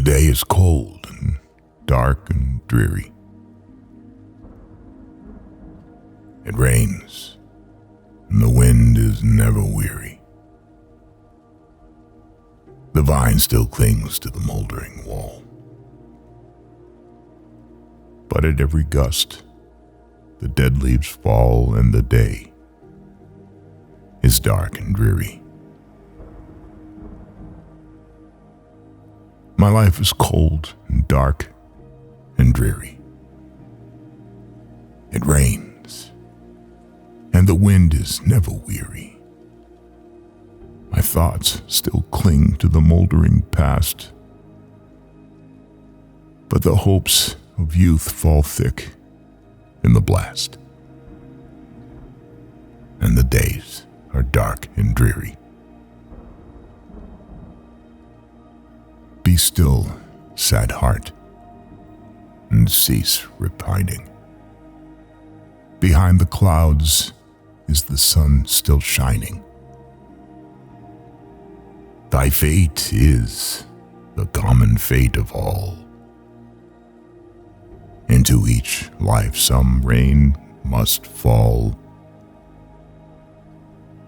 the day is cold and dark and dreary. It rains, and the wind is never weary. The vine still clings to the moldering wall. But at every gust, the dead leaves fall, and the day is dark and dreary. My life is cold and dark and dreary. It rains, and the wind is never weary. My thoughts still cling to the moldering past, but the hopes of youth fall thick in the blast, and the days are dark and dreary. Be still, sad heart, and cease repining. Behind the clouds is the sun still shining. Thy fate is the common fate of all. Into each life some rain must fall.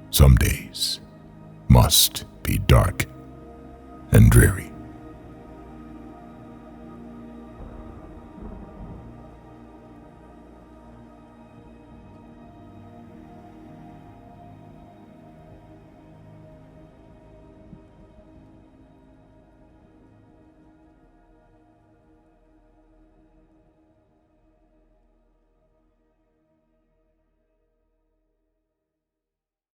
Some days must be dark and dreary.